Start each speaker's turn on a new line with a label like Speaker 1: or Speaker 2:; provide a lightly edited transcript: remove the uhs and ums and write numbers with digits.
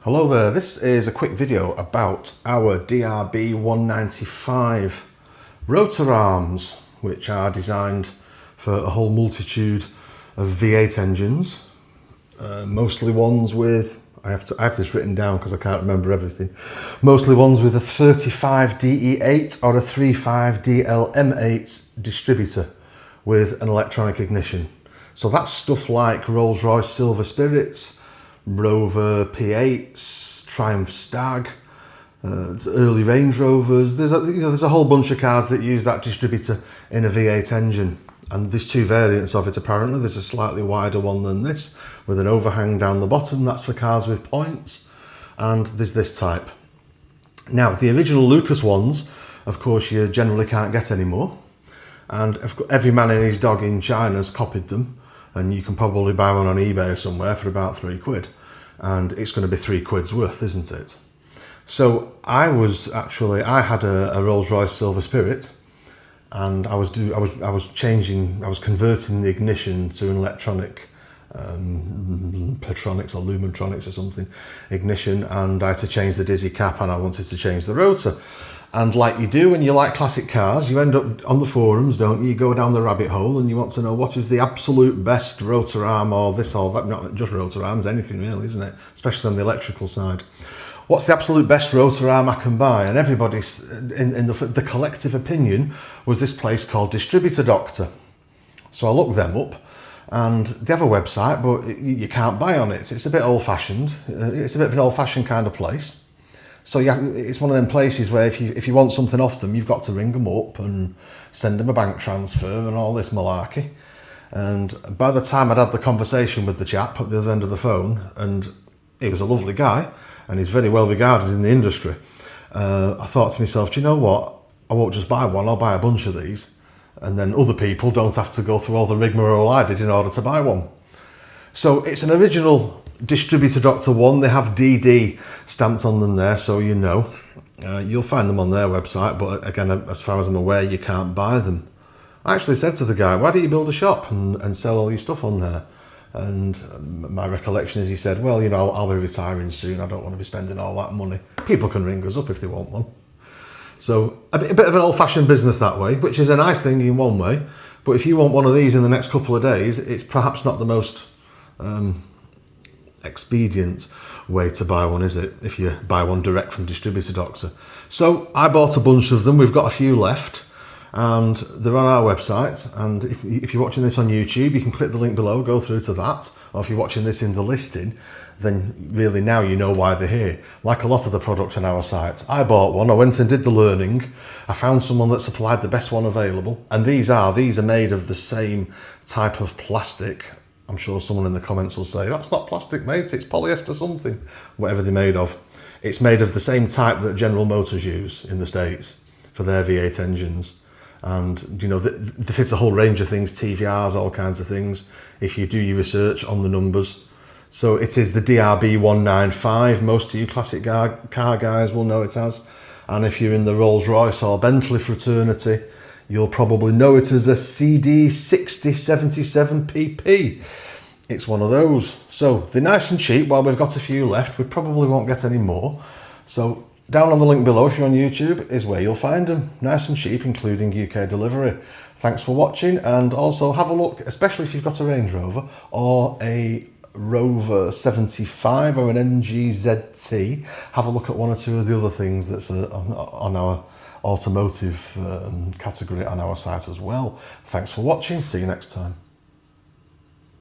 Speaker 1: Hello there, this is a quick video about our DRB195 rotor arms, which are designed for a whole multitude of V8 engines, mostly ones with, I have this written down because I can't remember everything, mostly ones with a 35DE8 or a 35DLM8 distributor with an electronic ignition. So that's stuff like Rolls-Royce Silver Spirits, Rover P8s, Triumph Stag, early Range Rovers. There's a whole bunch of cars that use that distributor in a V8 engine. And there's two variants of it apparently. There's a slightly wider one than this with an overhang down the bottom. That's for cars with points. And there's this type. Now, the original Lucas ones, of course, you generally can't get anymore. And every man and his dog in China's copied them. And you can probably buy one on eBay or somewhere for about £3. And it's going to be £3 worth, isn't it? So I had a Rolls-Royce Silver Spirit, and I was converting the ignition to an electronic Petronics or Lumentronics or something ignition, and I had to change the dizzy cap and I wanted to change the rotor. And like you do when you like classic cars, you end up on the forums, don't you? You go down the rabbit hole and you want to know what is the absolute best rotor arm or this or that. Not just rotor arms, anything really, isn't it? Especially on the electrical side. What's the absolute best rotor arm I can buy? And everybody's, in the collective opinion, was this place called Distributor Doctor. So I looked them up, and they have a website, but you can't buy on it. It's a bit old-fashioned. It's a bit of an old-fashioned kind of place. So yeah, it's one of them places where if you want something off them, you've got to ring them up and send them a bank transfer and all this malarkey. And by the time I'd had the conversation with the chap at the other end of the phone, and he was a lovely guy, and he's very well regarded in the industry, I thought to myself, do you know what? I won't just buy one, I'll buy a bunch of these. And then other people don't have to go through all the rigmarole I did in order to buy one. So it's an original Distributor Doctor 1. They have DD stamped on them there, so you know. You'll find them on their website, but again, as far as I'm aware, you can't buy them. I actually said to the guy, why don't you build a shop and sell all your stuff on there? And my recollection is he said, well, you know, I'll be retiring soon. I don't want to be spending all that money. People can ring us up if they want one. So a bit of an old-fashioned business that way, which is a nice thing in one way. But if you want one of these in the next couple of days, it's perhaps not the most expedient way to buy one, is it? If you buy one direct from Distributor Doctor. So I bought a bunch of them. We've got a few left, and they're on our website. And if you're watching this on YouTube, you can click the link below, go through to that. Or if you're watching this in the listing, then really now you know why they're here. Like a lot of the products on our site, I bought one, I went and did the learning, I found someone that supplied the best one available, and these are made of the same type of plastic. I'm sure someone in the comments will say, that's not plastic, mate, it's polyester something, whatever they're made of. It's made of the same type that General Motors use in the States for their V8 engines. And, you know, they fit a whole range of things, TVRs, all kinds of things, if you do your research on the numbers. So it is the DRB195, most of you classic car guys will know it as. And if you're in the Rolls-Royce or Bentley fraternity, you'll probably know it as a CD6077PP. It's one of those. So they're nice and cheap. While we've got a few left, we probably won't get any more. So down on the link below, if you're on YouTube, is where you'll find them. Nice and cheap, including UK delivery. Thanks for watching, and also have a look, especially if you've got a Range Rover or a Rover 75 or an MGZT, have a look at one or two of the other things that's on our automotive category on our site as well. Thanks for watching. See you next time.